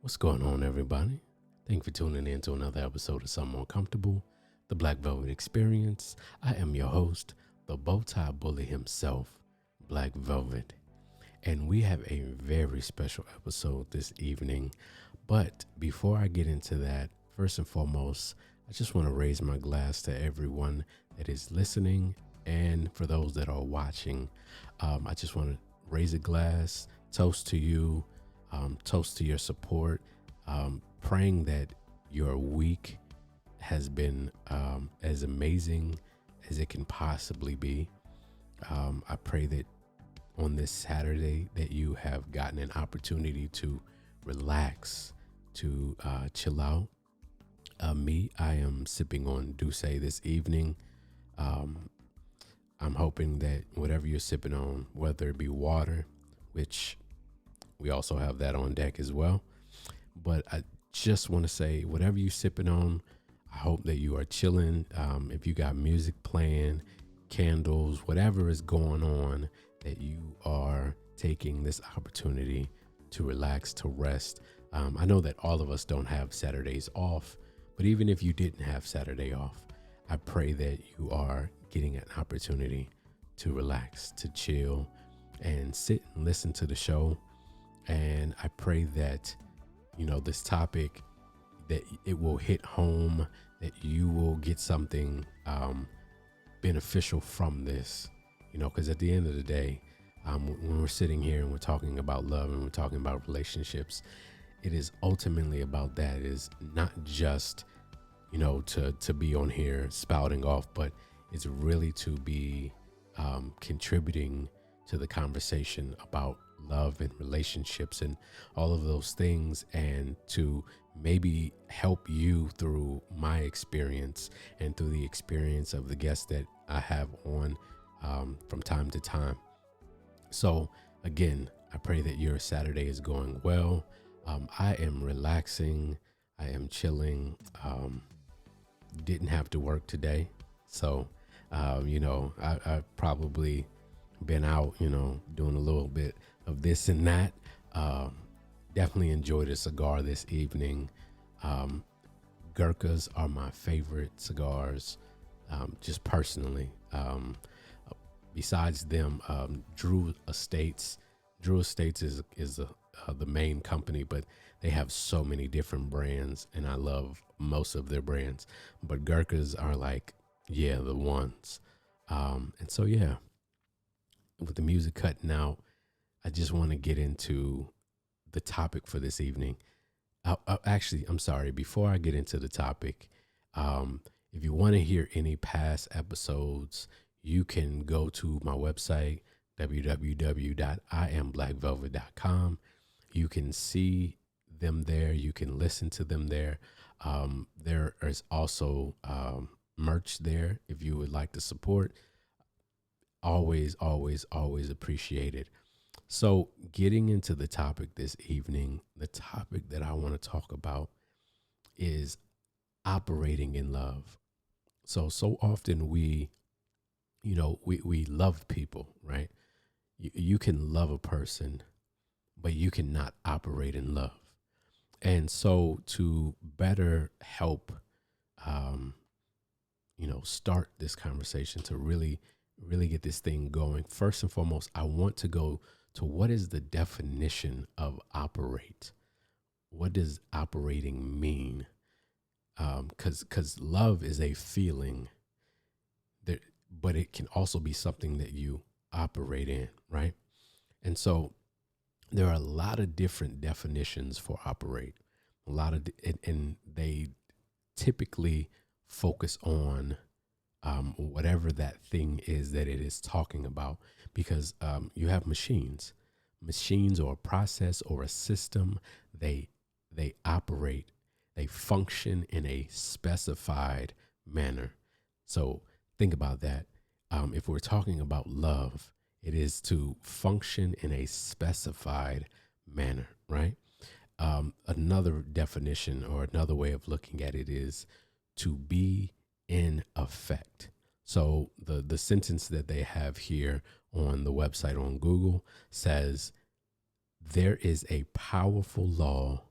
What's going on, everybody? Thank you for tuning in to another episode of Something More Comfortable, the Black Velvet Experience. I am your host, the Bowtie Bully himself, Black Velvet. And we have a very special episode this evening. But before I get into that, first and foremost, I just want to raise my glass to everyone that is listening and for those that are watching. I just want to raise a glass, toast to you, toast to your support, praying that your week has been as amazing as it can possibly be. I pray that on this Saturday that you have gotten an opportunity to relax, to chill out. I am sipping on Douce this evening. I'm hoping that whatever you're sipping on, whether it be water, which we also have that on deck as well. But I just want to say, whatever you're sipping on, I hope that you are chilling. If you got music playing, candles, whatever is going on, that you are taking this opportunity to relax, to rest. I know that all of us don't have Saturdays off, but even if you didn't have Saturday off, I pray that you are getting an opportunity to relax, to chill, and sit and listen to the show. And I pray that, this topic, that it will hit home, that you will get something beneficial from this, because at the end of the day, when we're sitting here and we're talking about love and we're talking about relationships, it is ultimately about that. It is not just, to be on here spouting off, but it's really to be contributing to the conversation about love and relationships and all of those things, and to maybe help you through my experience and through the experience of the guests that I have on from time to time. So again, I pray that your Saturday is going well. I am relaxing. I am chilling. Didn't have to work today. So, I've probably been out, doing a little bit of this and that. Definitely enjoyed a cigar this evening. Gurkhas are my favorite cigars, just personally. Besides them, Drew Estates is the main company, but they have so many different brands, and I love most of their brands. But Gurkhas are the ones. And so, with the music cutting out, I just want to get into the topic for this evening. I'm sorry. Before I get into the topic, if you want to hear any past episodes, you can go to my website, www.iamblackvelvet.com. You can see them there. You can listen to them there. There is also merch there if you would like to support. Always, always, always appreciated. So getting into the topic this evening, the topic that I want to talk about is operating in love. So often we love people, right? You can love a person, but you cannot operate in love. And so to better help, start this conversation, to really get this thing going, first and foremost, I want to go to what is the definition of operate? What does operating mean? Because love is a feeling, but it can also be something that you operate in, right? And so there are a lot of different definitions for operate. And they typically focus on whatever that thing is that it is talking about, because you have machines or a process or a system. They operate, they function in a specified manner. So think about that. If we're talking about love, it is to function in a specified manner, right? Another definition or another way of looking at it is to be in effect. So the sentence that they have here on the website on Google says, there is a powerful law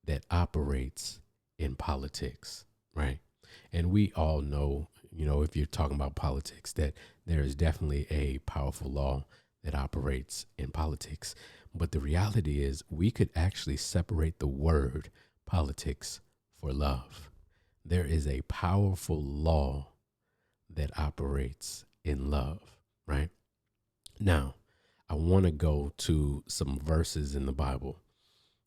that operates in politics, right? And we all know, if you're talking about politics, that there is definitely a powerful law that operates in politics. But the reality is, we could actually separate the word politics for love. There is a powerful law that operates in love, right? Now, I want to go to some verses in the Bible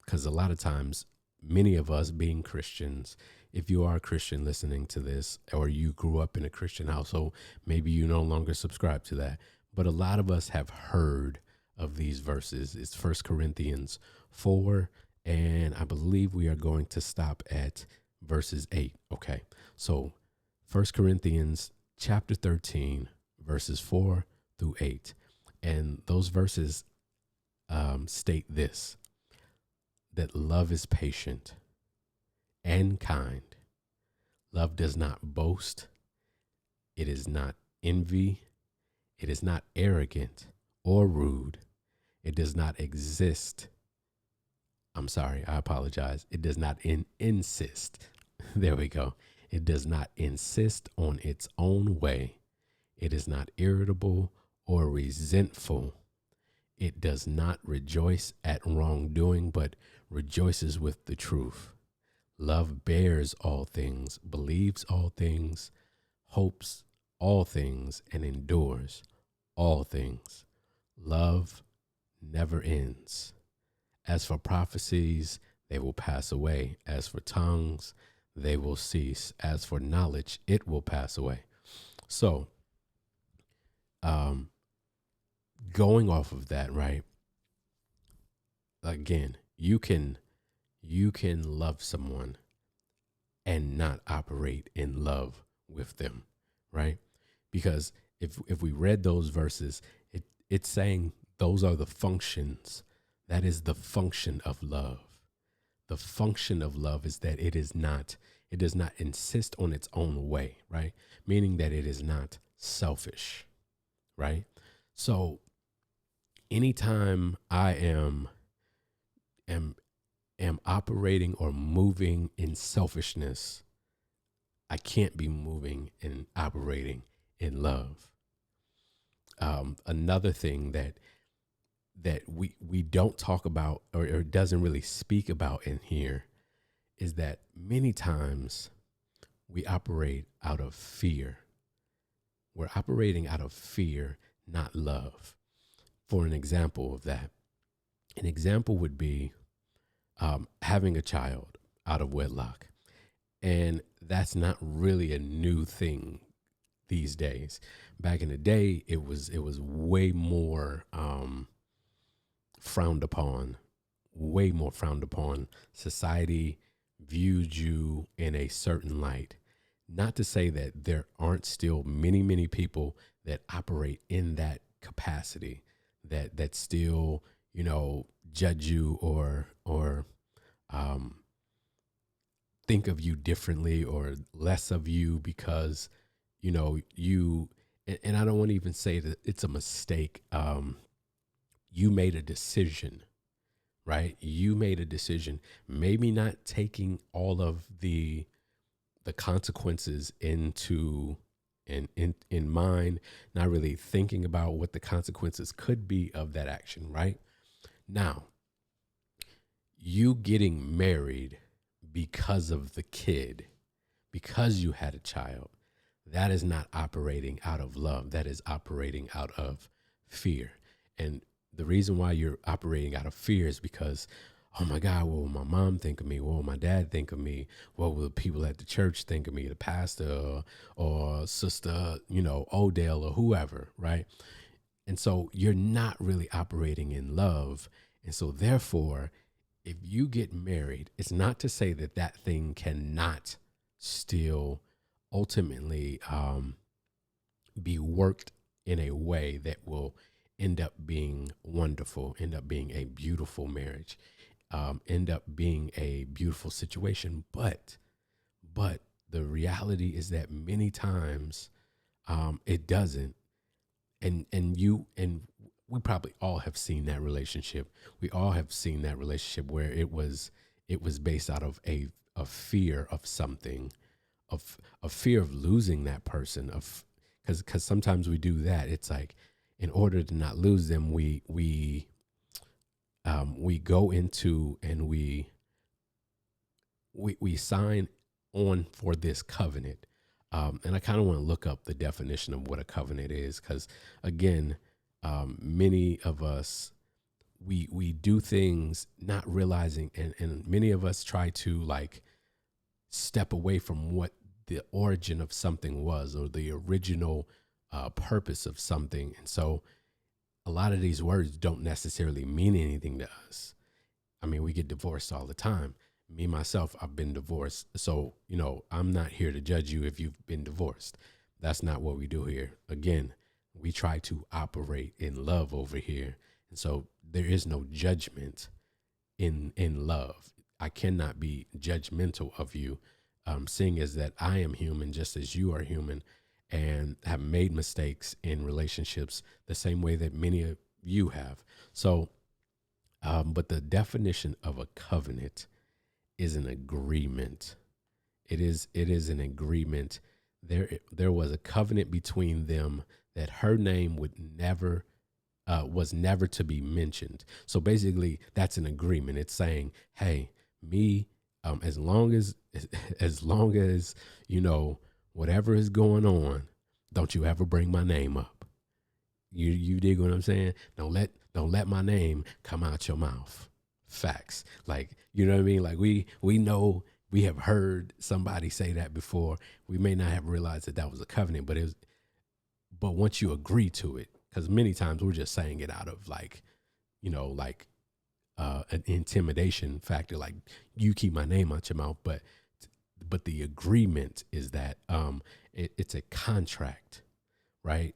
because a lot of times, many of us being Christians, if you are a Christian listening to this, or you grew up in a Christian household, maybe you no longer subscribe to that. But a lot of us have heard of these verses. It's First Corinthians 4, and I believe we are going to stop at verses 8. Okay, so First Corinthians chapter 13, verses 4 through 8. And those verses state this: that love is patient and kind. Love does not boast. It is not envy. It is not arrogant or rude. It does not exist. I'm sorry, I apologize. It does not insist. There we go. It does not insist on its own way. It is not irritable or resentful. It does not rejoice at wrongdoing, but rejoices with the truth. Love bears all things, believes all things, hopes all things, and endures all things. Love never ends. As for prophecies, they will pass away. As for tongues, they will cease. As for knowledge, it will pass away. So, going off of that, right? Again, you can love someone and not operate in love with them, right? Because if we read those verses, it's saying those are the functions. That is the function of love. The function of love is that it does not insist on its own way, right? Meaning that it is not selfish, right? So anytime I am operating or moving in selfishness, I can't be moving and operating in love. Another thing that we don't talk about, or doesn't really speak about in here, is that many times we operate out of fear. We're operating out of fear, not love. For an example of that, an example would be having a child out of wedlock. And that's not really a new thing these days. Back in the day, it was way more frowned upon, way more frowned upon. Society viewed you in a certain light. Not to say that there aren't still many, many people that operate in that capacity, that still, judge you or think of you differently or less of you because, you, and I don't want to even say that it's a mistake. You made a decision, right? You made a decision, maybe not taking all of the consequences into in mind, not really thinking about what the consequences could be of that action, right? Now, you getting married because of the kid, because you had a child, that is not operating out of love. That is operating out of fear. And the reason why you're operating out of fear is because, oh my God, what will my mom think of me? What will my dad think of me? What will the people at the church think of me? The pastor or sister, Odell or whoever, right? And so you're not really operating in love. And so therefore, if you get married, it's not to say that that thing cannot still ultimately be worked in a way that will end up being wonderful, end up being a beautiful marriage, end up being a beautiful situation. But the reality is that many times it doesn't. And we probably all have seen that relationship. We all have seen that relationship where it was it was based out of a fear of something, of a fear of losing that person, of because sometimes we do that. It's like in order to not lose them, we go into and we sign on for this covenant. And I kind of want to look up the definition of what a covenant is, because again, many of us we do things not realizing, and many of us try to like step away from what the origin of something was, or the original purpose of something. And so a lot of these words don't necessarily mean anything to us. I mean, we get divorced all the time. Me, myself, I've been divorced. So, I'm not here to judge you if you've been divorced. That's not what we do here. Again, we try to operate in love over here. And so there is no judgment in love. I cannot be judgmental of you, seeing as that I am human just as you are human, and have made mistakes in relationships the same way that many of you have. So, but the definition of a covenant is an agreement. It is an agreement. There was a covenant between them that her name would never was never to be mentioned. So basically, that's an agreement. It's saying, hey, me, as long as as long as whatever is going on, don't you ever bring my name up. You dig what I'm saying? Don't let my name come out your mouth. Facts. Like, you know what I mean? Like we know, we have heard somebody say that before. We may not have realized that was a covenant, but once you agree to it, because many times we're just saying it out of like, like an intimidation factor, like you keep my name out your mouth. But the agreement is that it's a contract, right?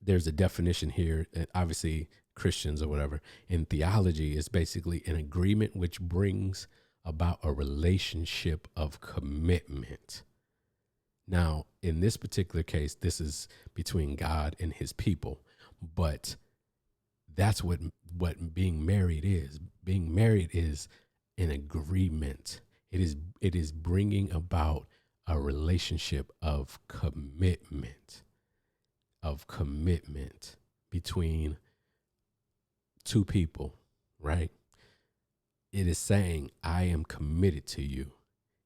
There's a definition here, and obviously Christians or whatever in theology is basically an agreement which brings about a relationship of commitment. Now, in this particular case, this is between God and his people, but that's what being married is. Being married is an agreement. It is bringing about a relationship of commitment between two people, right? It is saying, I am committed to you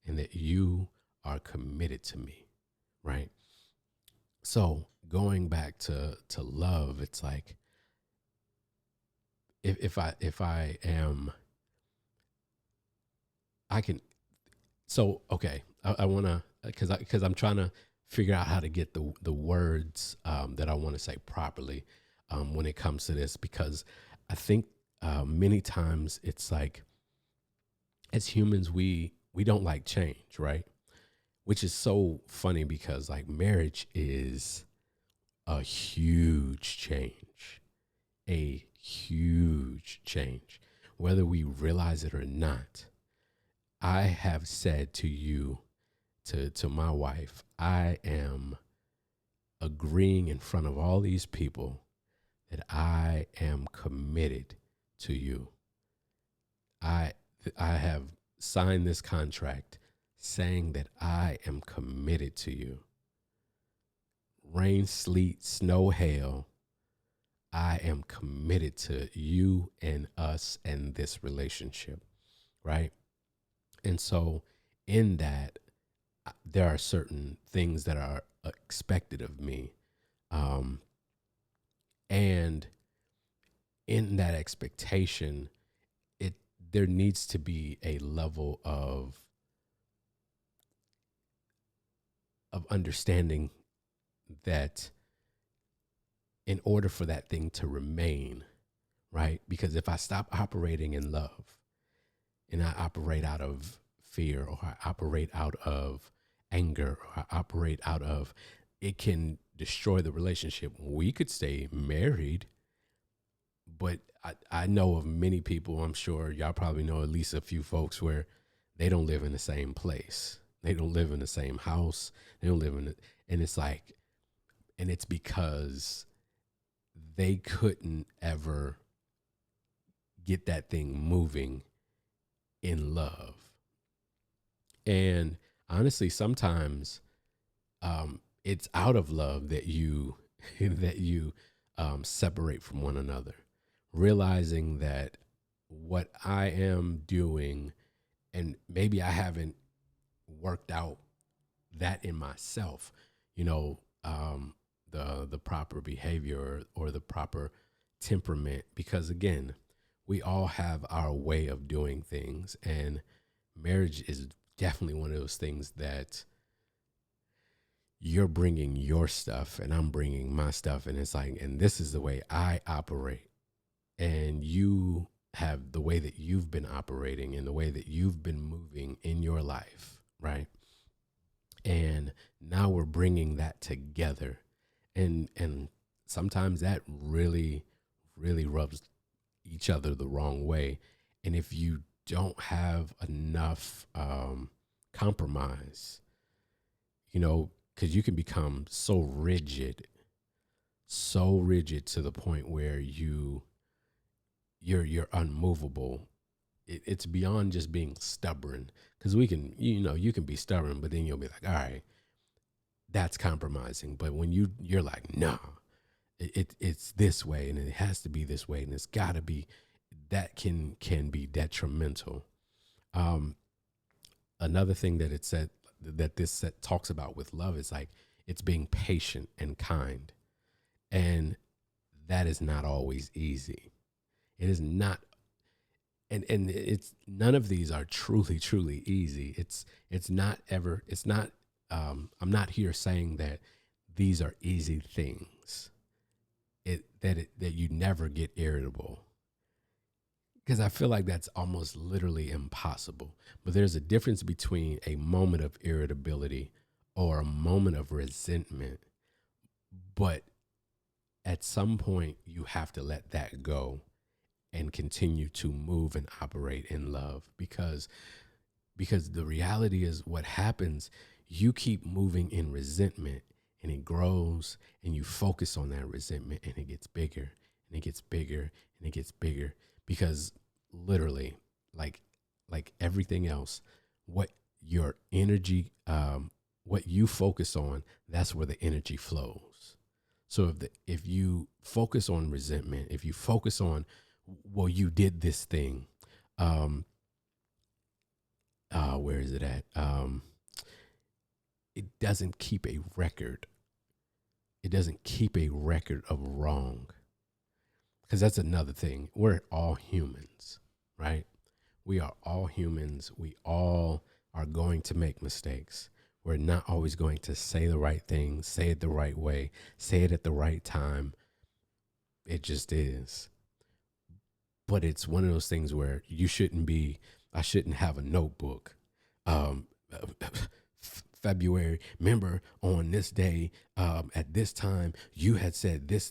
and that you are committed to me, right? So going back to love, it's like, if I am, I can, so, okay, I want to, because I'm trying to figure out how to get the words that I want to say properly when it comes to this, because I think many times it's like, as humans, we don't like change, right? Which is so funny because like marriage is a huge change, a huge change, whether we realize it or not. I have said to you, to my wife, I am agreeing in front of all these people that I am committed to you. I have signed this contract saying that I am committed to you. Rain, sleet, snow, hail, I am committed to you and us and this relationship, right? And so in that, there are certain things that are expected of me. And in that expectation, there needs to be a level of understanding that in order for that thing to remain, right? Because if I stop operating in love and I operate out of fear, or I operate out of anger, or I operate out of, it can destroy the relationship. We could stay married, but I know of many people, I'm sure y'all probably know at least a few folks where they don't live in the same place. They don't live in the same house. They don't live in it. And it's like, and it's because they couldn't ever get that thing moving in love. And honestly, sometimes it's out of love that you that you separate from one another, realizing that what I am doing, and maybe I haven't worked out that in myself, you know, the proper behavior or the proper temperament, because again, we all have our way of doing things, and marriage is definitely one of those things that you're bringing your stuff and I'm bringing my stuff, and it's like, and this is the way I operate, and you have the way that you've been operating and the way that you've been moving in your life, right? And now we're bringing that together, and sometimes that really rubs each other the wrong way. And if you don't have enough compromise, you know, because you can become so rigid to the point where you're unmovable. It's beyond just being stubborn, because we can, you know, you can be stubborn, but then you'll be like, all right, that's compromising. But when you're like, no, it's this way and it has to be this way and it's got to be, that can be detrimental. um Another thing that it said, that this set talks about with love, is like, it's being patient and kind, and that is not always easy. It is not, and it's, none of these are truly easy. It's not ever, it's not, I'm not here saying that these are easy things, that you never get irritable, because I feel like that's almost literally impossible. But there's a difference between a moment of irritability or a moment of resentment. But at some point, you have to let that go and continue to move and operate in love, because the reality is, what happens, you keep moving in resentment, and it grows, and you focus on that resentment, and it gets bigger and it gets bigger and it gets bigger, because literally, like everything else, what your energy, what you focus on, that's where the energy flows. So if you focus on resentment, if you focus on, well, you did this thing, um where is it at, it doesn't keep a record, it doesn't keep a record of wrong, because that's another thing. We're all humans, right? We are all humans. We all are going to make mistakes. We're not always going to say the right thing, say it the right way, say it at the right time. It just is. But it's one of those things where I shouldn't have a notebook. Um, February, remember on this day, at this time, you had said this,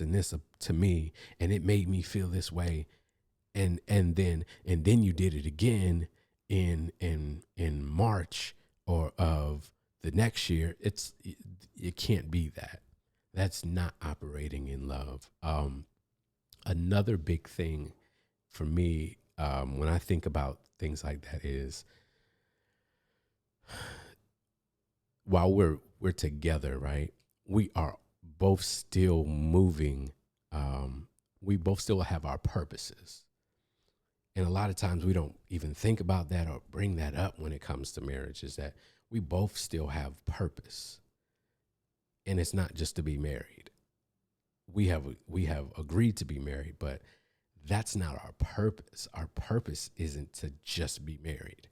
and this to me, and it made me feel this way. And then you did it again in March or of the next year. It can't be that. That's not operating in love. Another big thing for me, when I think about things like that, is while we're together, right? We are both still moving. We both still have our purposes. And a lot of times we don't even think about that or bring that up when it comes to marriage, is that we both still have purpose. And it's not just to be married. We have agreed to be married, but that's not our purpose. Our purpose isn't to just be married.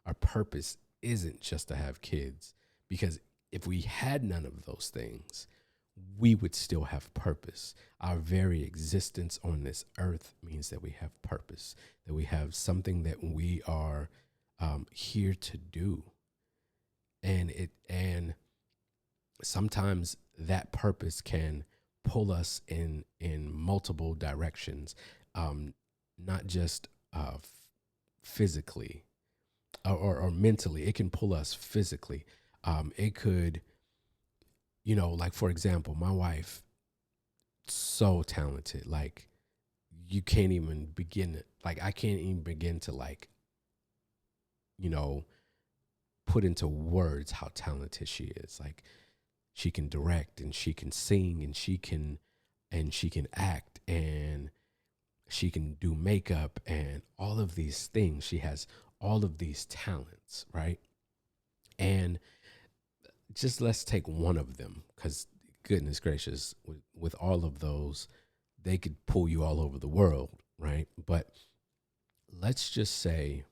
Our purpose isn't just to have kids, because if we had none of those things, we would still have purpose. Our very existence on this earth means that we have purpose, that we have something that we are here to do. And sometimes that purpose can pull us in multiple directions, not just physically or mentally. It can pull us physically. It could, like, for example, my wife, so talented. Like, you can't even begin to, like, I can't even begin to, like, you know, put into words how talented she is. Like she can direct and she can sing and she can act and she can do makeup and all of these things. She has all of these talents, right? And just let's take one of them because goodness gracious, with all of those, they could pull you all over the world, right? But let's just say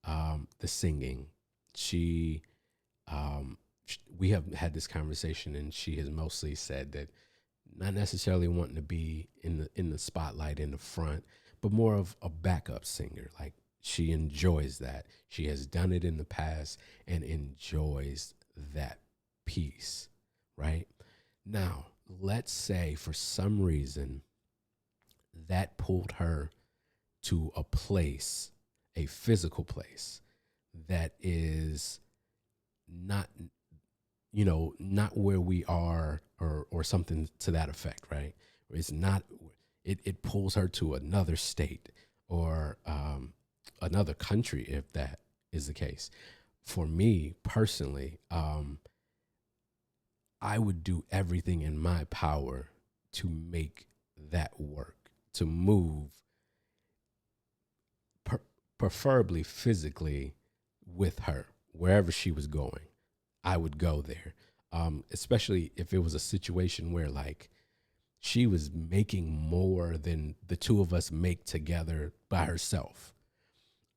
the singing. She, we have had this conversation, and she has mostly said that not necessarily wanting to be in the spotlight in the front, but more of a backup singer. Like she enjoys that. She has done it in the past and enjoys that piece, right? Now, let's say for some reason that pulled her to a place, a physical place that is not, not where we are, or something to that effect, right? It's not, it pulls her to another state or another country if that is the case. For me personally, I would do everything in my power to make that work, to move, per- preferably physically with her wherever she was going. I would go there, especially if it was a situation where like she was making more than the two of us make together by herself.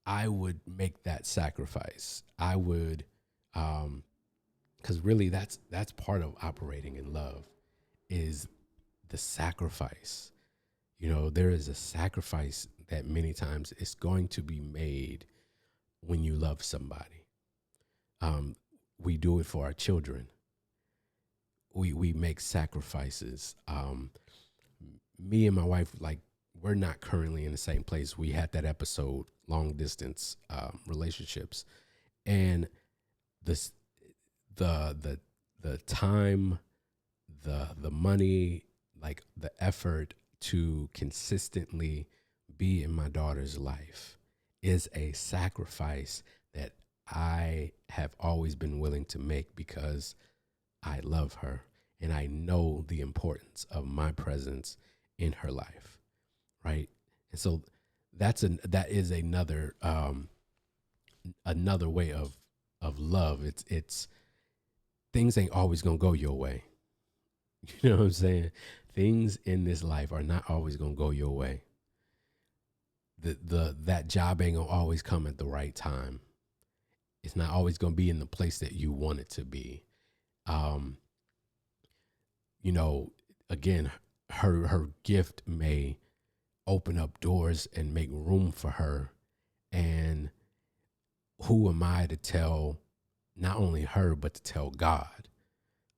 I would make that sacrifice. I would, because really that's part of operating in love is the sacrifice. There is a sacrifice that many times is going to be made when you love somebody. Um, we do it for our children. We make sacrifices. Me and my wife, like, we're not currently in the same place. We had that episode, long distance relationships, and this the time, the money, like the effort to consistently be in my daughter's life is a sacrifice that I have always been willing to make because I love her and I know the importance of my presence in her life, right? And so that is another way of love. It's things ain't always gonna go your way. You know what I'm saying? Things in this life are not always gonna go your way. That job ain't gonna always come at the right time. It's not always gonna be in the place that you want it to be. Um, you know, again, her gift may open up doors and make room for her. And who am I to tell not only her, but to tell God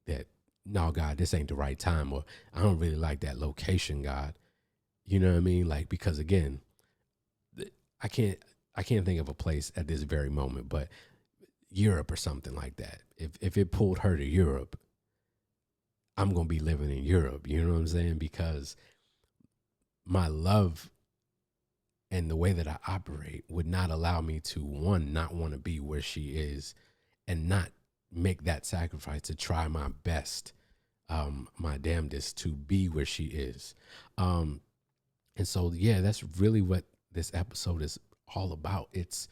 that, no, God, this ain't the right time, or I don't really like that location, God. You know what I mean? Like, because again, I can't I can't think of a place at this very moment, but Europe or something like that. If it pulled her to Europe, I'm gonna be living in Europe. You know what I'm saying? Because my love and the way that I operate would not allow me to, one, not want to be where she is, and not make that sacrifice to try my best, my damnedest to be where she is. And so, yeah, that's really what this episode is all about. It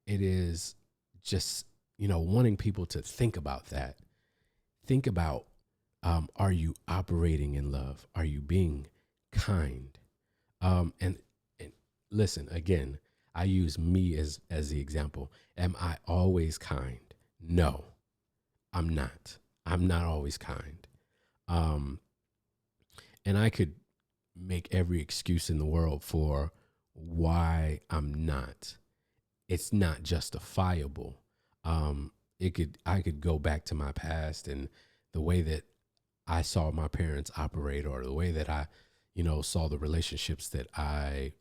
is just, wanting people to think about that. Think about, are you operating in love? Are you being kind? And listen, again, I use me as the example. Am I always kind? No, I'm not. I'm not always kind. Um, and I could make every excuse in the world for why I'm not. It's not justifiable. I could go back to my past and the way that I saw my parents operate, or the way that I, saw the relationships that I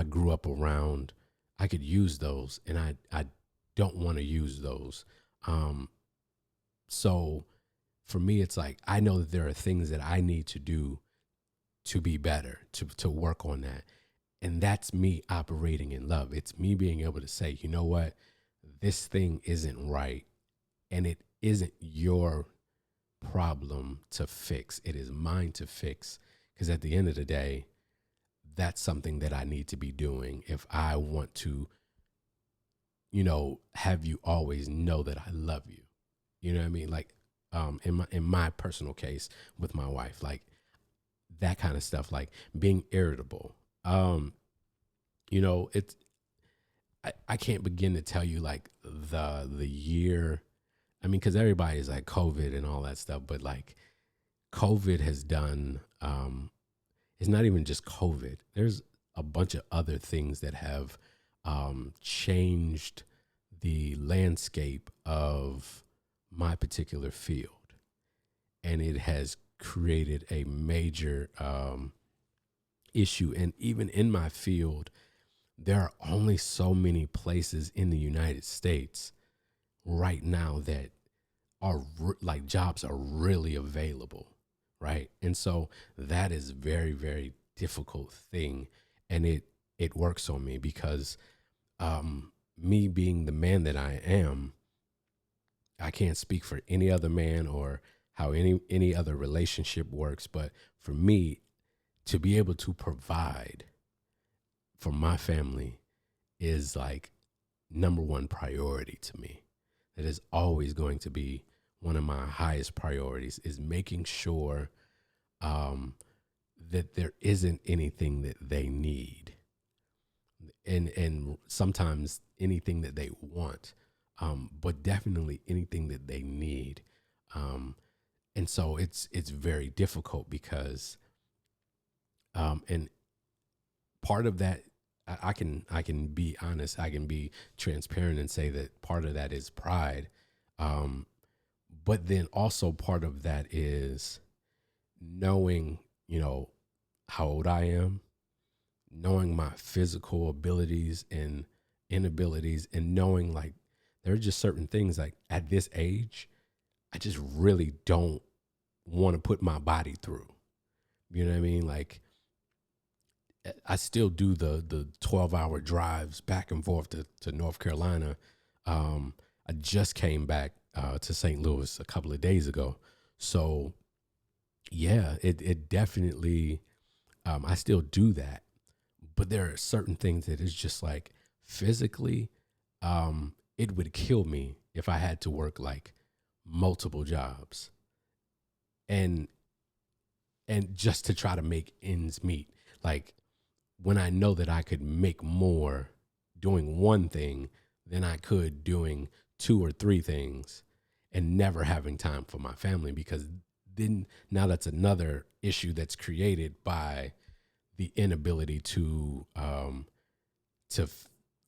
grew up around. I could use those, and I don't want to use those. Um, so for me, it's like I know that there are things that I need to do to be better, to work on that. And that's me operating in love. It's me being able to say, you know what, this thing isn't right, and it isn't your problem to fix. It is mine to fix. Because at the end of the day, that's something that I need to be doing if I want to, have you always know that I love you. You know what I mean? Like, in my personal case with my wife, like that kind of stuff, like being irritable. It's I can't begin to tell you like the year. I mean, because everybody is like COVID and all that stuff, but like COVID has done. It's not even just COVID. There's a bunch of other things that have changed the landscape of my particular field, and it has created a major issue. And even in my field, there are only so many places in the United States right now that are like jobs are really available, right? And so that is very, very difficult thing, and it works on me because me being the man that I am, I can't speak for any other man or how any other relationship works, but for me to be able to provide for my family is like number one priority to me. It is always going to be one of my highest priorities, is making sure that there isn't anything that they need, and sometimes anything that they want, but definitely anything that they need. And so it's very difficult because and part of that, I can be honest, I can be transparent and say that part of that is pride. But then also part of that is knowing, how old I am, knowing my physical abilities and inabilities, and knowing like there are just certain things like at this age, I just really don't want to put my body through. You know what I mean? Like I still do the 12-hour drives back and forth to North Carolina. I just came back to St. Louis a couple of days ago. So yeah, it definitely, I still do that, but there are certain things that is just like physically, it would kill me if I had to work like multiple jobs and just to try to make ends meet. Like when I know that I could make more doing one thing than I could doing two or three things and never having time for my family, because then now that's another issue that's created by the inability to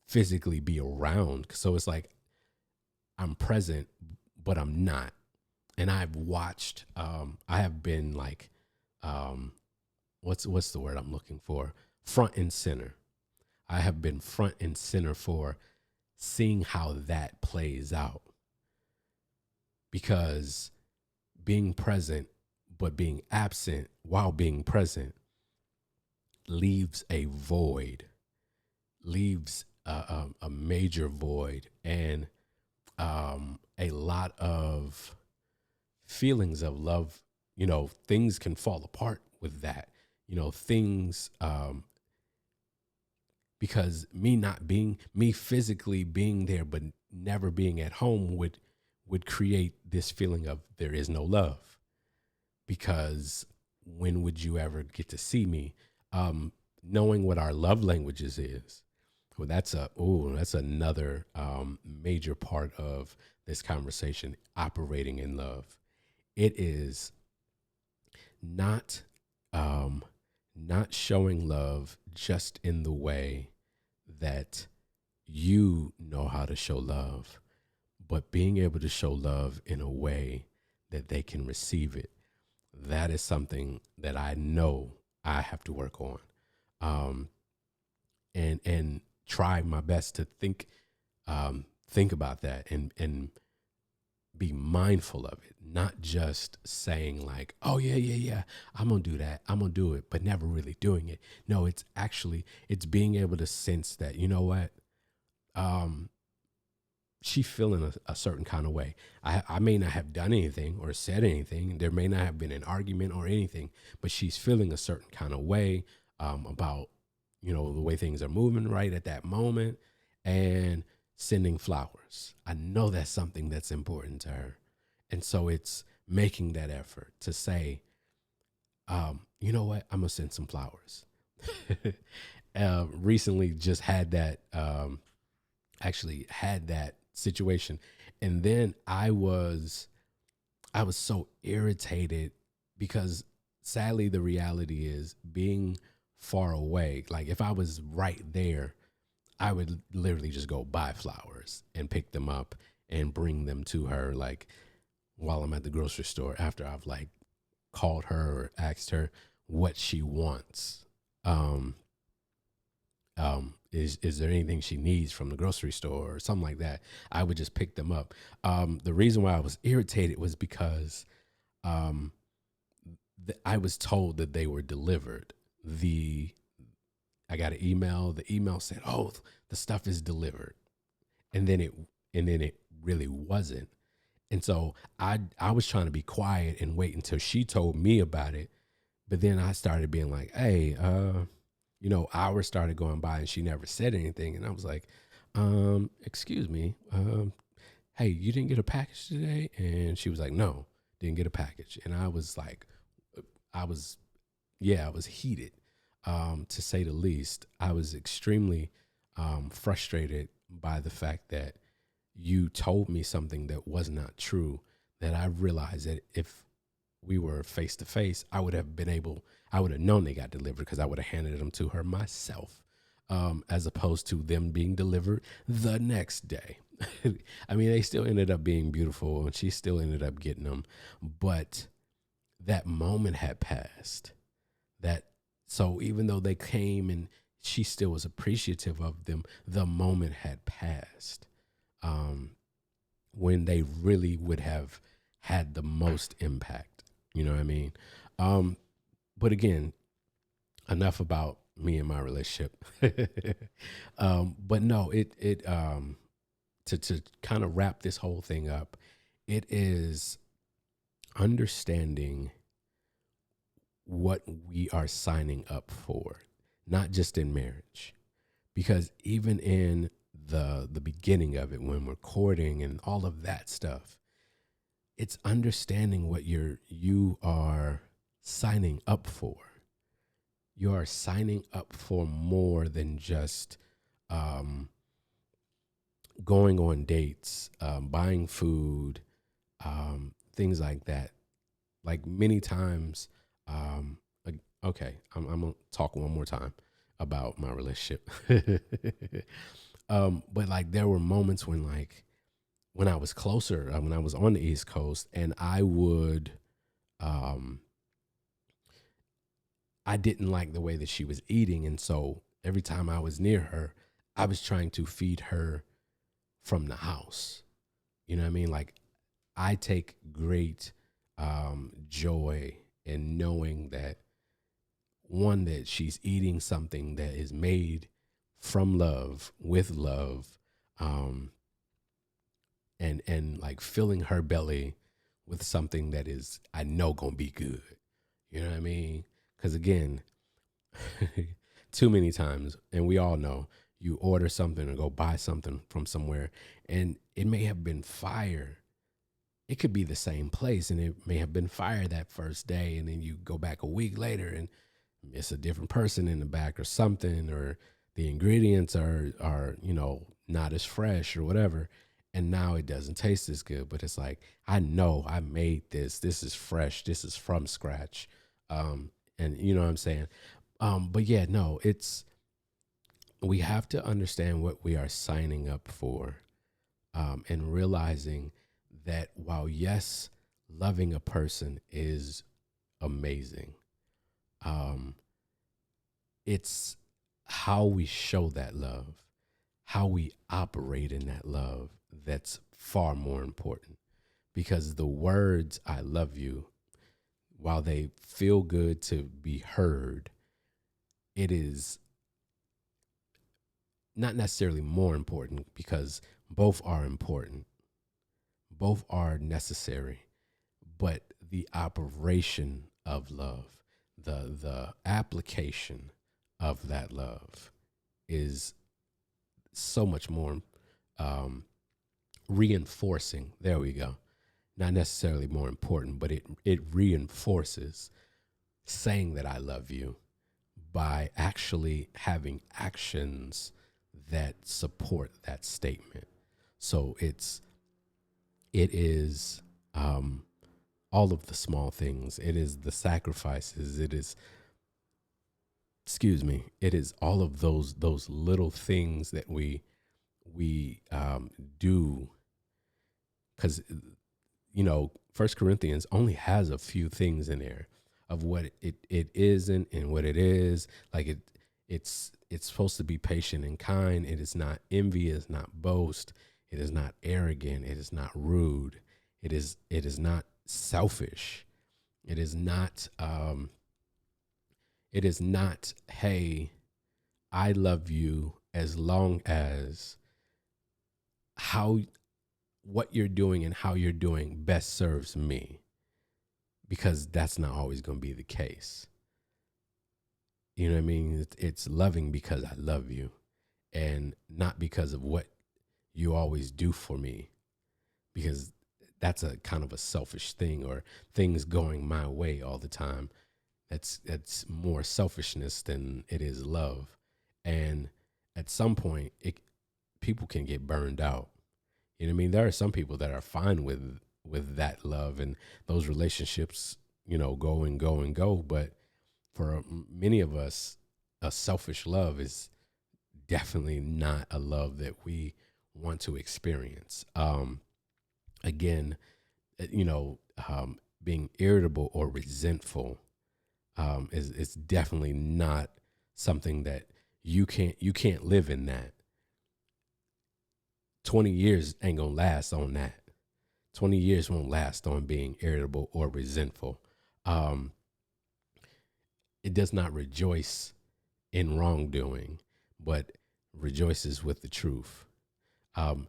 physically be around. So it's like I'm present, but I'm not. And I've watched. I have been like, what's the word I'm looking for? Front and center. I have been front and center for seeing how that plays out, because being present but being absent while being present leaves a void, leaves a major void, and a lot of feelings of love. Things can fall apart with that. Things, because me physically being there but never being at home would create this feeling of there is no love, because when would you ever get to see me? Knowing what our love languages is, well, that's another major part of this conversation. Operating in love, it is not not showing love just in the way that you know how to show love, but being able to show love in a way that they can receive it. That is something that I know I have to work on, um, and try my best to think about that, and be mindful of it, not just saying like, oh yeah, yeah, yeah, I'm gonna do that, I'm gonna do it, but never really doing it. No, it's actually, it's being able to sense that, you know what, um, she feeling a certain kind of way. I may not have done anything or said anything. There may not have been an argument or anything, but she's feeling a certain kind of way about, you know, the way things are moving right at that moment, and sending flowers. I know that's something that's important to her. And so it's making that effort to say, you know what, I'm going to send some flowers. Recently just had that, actually had that situation, and then I was so irritated because sadly the reality is, being far away, like if I was right there, I would literally just go buy flowers and pick them up and bring them to her, like while I'm at the grocery store, after I've like called her or asked her what she wants. um is there anything she needs from the grocery store or something like that? I would just pick them up. The reason why I was irritated was because um, I was told that they were delivered. The I got an email. The email said, "Oh, the stuff is delivered," and then it really wasn't. And so I was trying to be quiet and wait until she told me about it. But then I started being like, "Hey, hours started going by and she never said anything." And I was like, excuse me, hey, you didn't get a package today? And she was like, no, didn't get a package. And I was like, I was, yeah, I was heated, to say the least. I was extremely frustrated by the fact that you told me something that was not true, that I realized that if we were face to face, I would have known they got delivered because I would have handed them to her myself, as opposed to them being delivered the next day. I mean, they still ended up being beautiful and she still ended up getting them, but that moment had passed. That So even though they came and she still was appreciative of them, the moment had passed. Um, when they really would have had the most impact. You know what I mean? Um, but again, enough about me and my relationship. But no, to kind of wrap this whole thing up, it is understanding what we are signing up for, not just in marriage, because even in the beginning of it, when we're courting and all of that stuff, it's understanding what you are signing up for. You are signing up for more than just um, going on dates, buying food, things like that. Like many times, okay, I'm gonna talk one more time about my relationship. But like there were moments when like when I was closer, when I was on the East Coast, and um, I didn't like the way that she was eating. And so every time I was near her, I was trying to feed her from the house. You know what I mean? Like I take great joy in knowing that, one, that she's eating something that is made from love, with love, um, and like filling her belly with something that is, I know, gonna be good. You know what I mean? Because again, too many times, and we all know, you order something or go buy something from somewhere, and it may have been fire. It could be the same place, and it may have been fire that first day, and then you go back a week later, and it's a different person in the back or something, or the ingredients are not as fresh or whatever, and now it doesn't taste as good. But it's like, I know I made this. This is fresh. This is from scratch. And you know what I'm saying? But yeah, no, we have to understand what we are signing up for, and realizing that while, yes, loving a person is amazing, um, it's how we show that love, how we operate in that love, that's far more important. because the words I love you, while they feel good to be heard, it is not necessarily more important because both are important, both are necessary, but the operation of love, the application of that love is so much more um, reinforcing. There we go. Not necessarily more important, but it reinforces saying that I love you by actually having actions that support that statement. So it is all of the small things. It is the sacrifices. It is, excuse me, it is all of those little things that we do, because First Corinthians only has a few things in there of what it isn't and what it is. Like it's supposed to be patient and kind. It is not envy. It is not boast. It is not arrogant. It is not rude. It is not selfish. It is not hey, I love you as long as how what you're doing and how you're doing best serves me, because that's not always going to be the case. You know what I mean? It's loving because I love you and not because of what you always do for me, because that's a kind of a selfish thing, or things going my way all the time. That's more selfishness than it is love. And at some point people can get burned out. You know what I mean? There are some people that are fine with that love and those relationships, go and go and go. But for many of us, a selfish love is definitely not a love that we want to experience. Again, you know, being irritable or resentful is definitely not something that you can't live in that. 20 years ain't gonna last on that. 20 years won't last on being irritable or resentful. Um, it does not rejoice in wrongdoing, but rejoices with the truth. Um,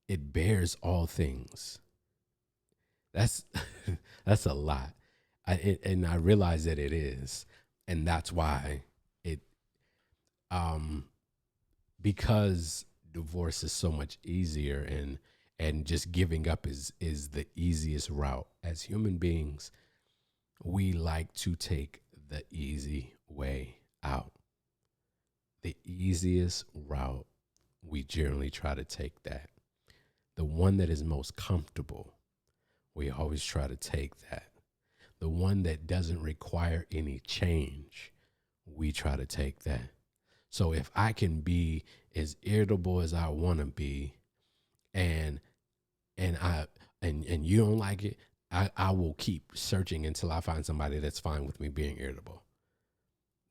it bears all things. That's that's a lot. And I realize that it is, and that's why it um because divorce is so much easier, and just giving up is the easiest route. As human beings, we like to take the easy way out. The easiest route, we generally try to take that. The one that is most comfortable, we always try to take that. The one that doesn't require any change, we try to take that. So if I can be as irritable as I want to be, and and I and you don't like it, I will keep searching until I find somebody that's fine with me being irritable.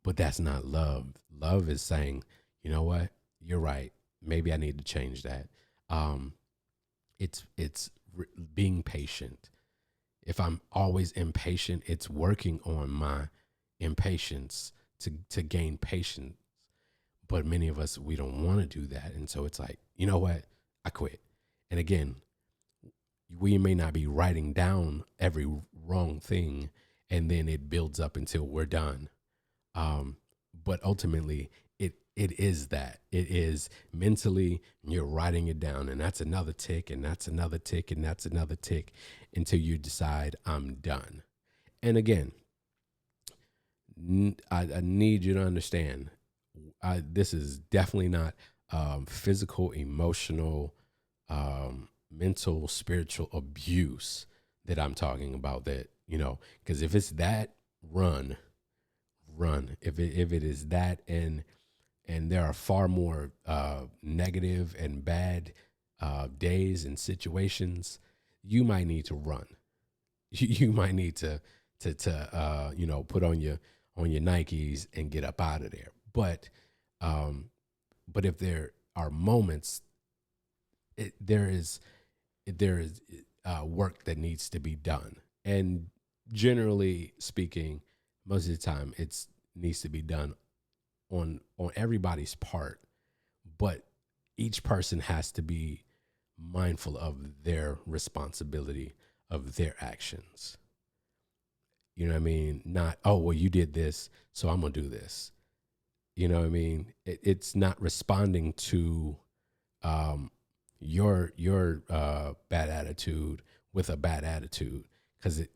But that's not love. Love is saying, you know what, you're right. Maybe I need to change that. Um, it's being patient. If I'm always impatient, it's working on my impatience to gain patience. But many of us, we don't want to do that. And so it's like, you know what? I quit. And again, we may not be writing down every wrong thing, and then it builds up until we're done. Um, but ultimately, it is that. It is mentally, you're writing it down, and that's another tick, and that's another tick, and that's another tick until you decide I'm done. And again, I need you to understand, this is definitely not physical, emotional, mental, spiritual abuse that I'm talking about. That, because if it's that, run, run. If it is that, and there are far more negative and bad days and situations, you might need to run. You might need to put on your Nikes and get up out of there. But if there are moments, there is work that needs to be done. And generally speaking, most of the time it needs to be done on everybody's part, but each person has to be mindful of their responsibility of their actions. You know what I mean? Not, oh, well, you did this, so I'm going to do this. You know what I mean? It's not responding to um, your bad attitude with a bad attitude, because it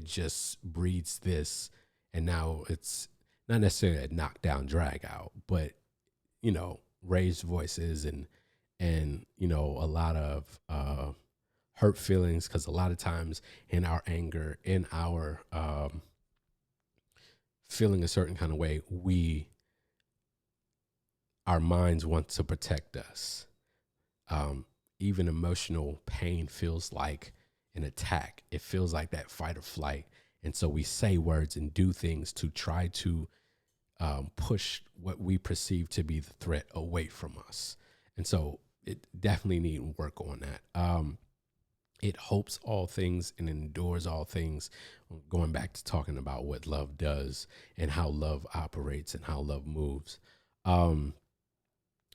just breeds this, and now it's not necessarily a knockdown drag out, but raised voices and a lot of hurt feelings, because a lot of times in our anger, in our feeling a certain kind of way, our minds want to protect us. Even emotional pain feels like an attack. It feels like that fight or flight. And so we say words and do things to try to push what we perceive to be the threat away from us. And so it definitely need work on that. It hopes all things and endures all things. Going back to talking about what love does and how love operates and how love moves. And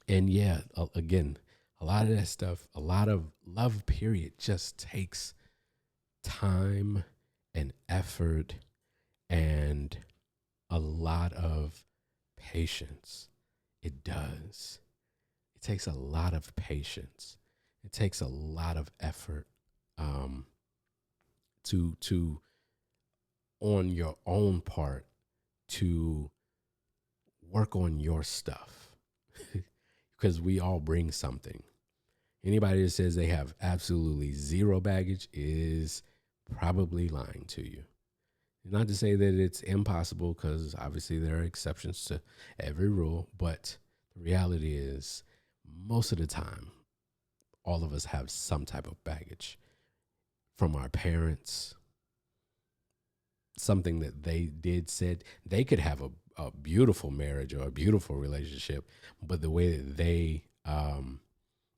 yeah, again, a lot of that stuff, a lot of love, period, just takes time and effort and a lot of patience. It does. It takes a lot of patience. It takes a lot of effort to on your own part to work on your stuff, because we all bring something. Anybody that says they have absolutely zero baggage is probably lying to you. Not to say that it's impossible, because obviously there are exceptions to every rule, but the reality is most of the time, all of us have some type of baggage from our parents, something that they did, said. They could have a beautiful marriage or a beautiful relationship, but the way that they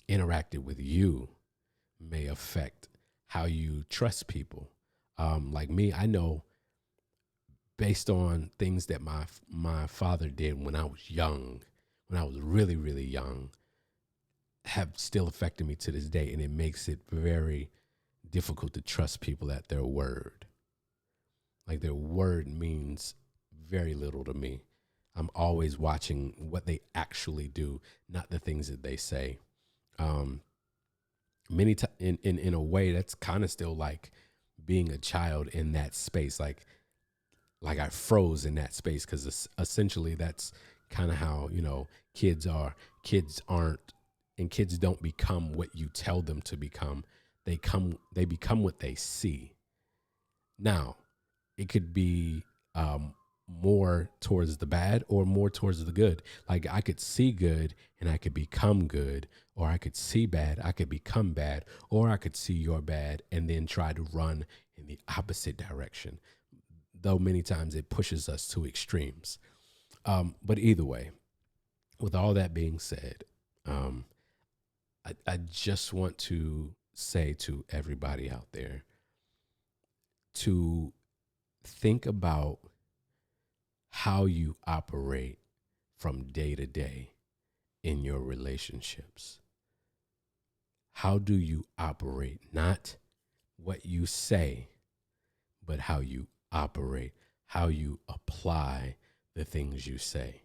interacted with you may affect how you trust people. Like me, I know based on things that my father did when I was young, when I was really, really young, have still affected me to this day. And it makes it very difficult to trust people at their word. Like, their word means very little to me. I'm always watching what they actually do, not the things that they say. Many times, in a way, that's kind of still like being a child in that space. Like I froze in that space, because essentially that's kind of how kids are. Kids aren't, and kids don't become what you tell them to become. They become what they see. Now, it could be more towards the bad or more towards the good. Like, I could see good and I could become good, or I could see bad, I could become bad, or I could see your bad and then try to run in the opposite direction. Though many times it pushes us to extremes. But either way, with all that being said, I just want to say to everybody out there to think about how you operate from day to day in your relationships. How do you operate? Not what you say, but how you operate, how you apply the things you say.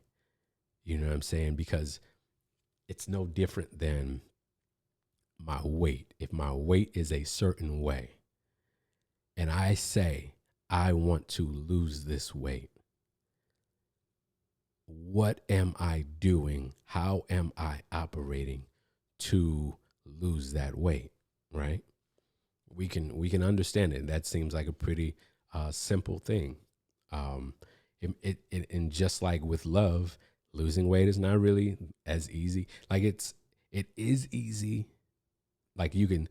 You know what I'm saying? Because it's no different than my weight. If my weight is a certain way and I say, I want to lose this weight, what am I doing? How am I operating to lose that weight? Right? We can understand it. That seems like a pretty simple thing. Um, and just like with love, losing weight is not really as easy. Like, it is easy. Like, you can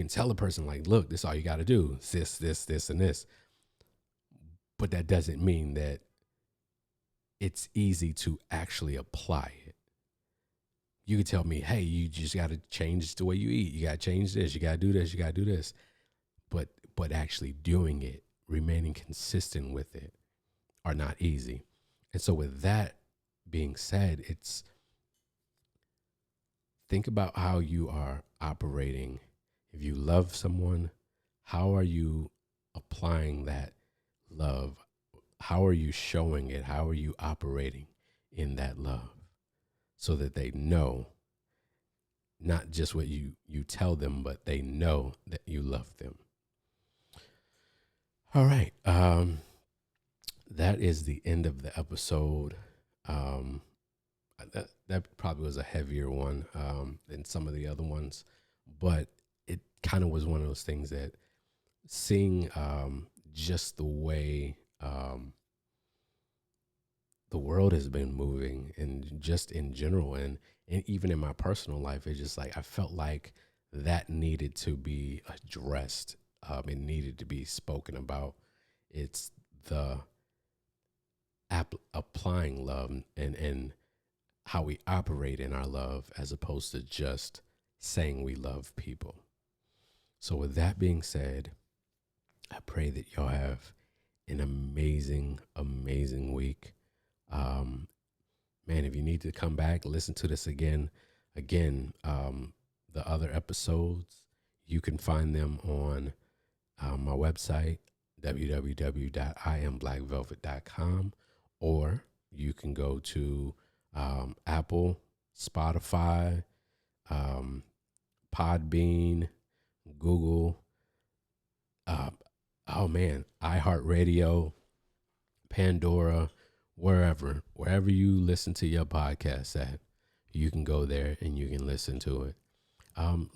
tell a person, like, look, this is all you got to do. It's this, and this. But that doesn't mean that it's easy to actually apply it. You could tell me, hey, you just got to change the way you eat. You got to change this. You got to do this. You got to do this. But actually doing it, remaining consistent with it, are not easy. And so, with that being said, it's think about how you are operating. If you love someone, how are you applying that love? How are you showing it? How are you operating in that love so that they know not just what you tell them, but they know that you love them? All right. That is the end of the episode. Um, that probably was a heavier one than some of the other ones, but it kind of was one of those things that seeing just the way the world has been moving and just in general and even in my personal life, it's just like I felt like that needed to be addressed. It needed to be spoken about. It's the applying love and how we operate in our love as opposed to just saying we love people. So, with that being said, I pray that y'all have an amazing, amazing week. Um, Man, if you need to come back, listen to this again, the other episodes, you can find them on my website, www.iamblackvelvet.com, or you can go to Apple, Spotify, um, Podbean, Google, uh, iHeartRadio, Pandora, wherever you listen to your podcast at, you can go there and you can listen to it.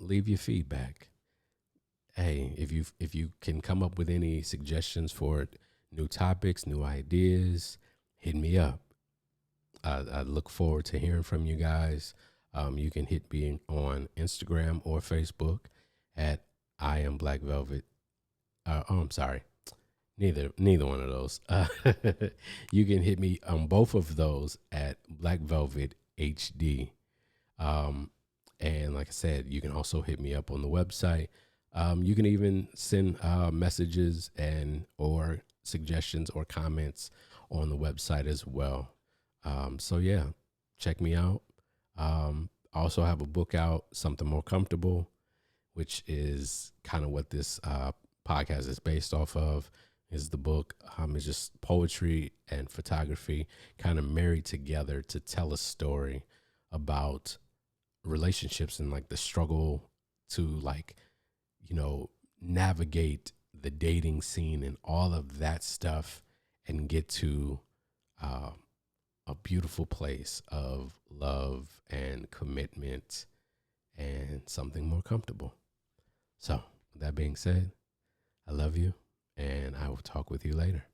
Leave your feedback. Hey, if you can come up with any suggestions for new topics, new ideas, hit me up. I look forward to hearing from you guys. You can hit me on Instagram or Facebook at I am Black Velvet. I'm sorry. Neither one of those. You can hit me on both of those at Black Velvet HD. And like I said, you can also hit me up on the website. You can even send messages and or suggestions or comments on the website as well. So yeah, check me out. I also have a book out, Something More Comfortable, which is kind of what this podcast is based off of. Is the book. It's just poetry and photography kind of married together to tell a story about relationships and like the struggle to like, navigate the dating scene and all of that stuff and get to a beautiful place of love and commitment and something more comfortable. So, with that being said, I love you and I will talk with you later.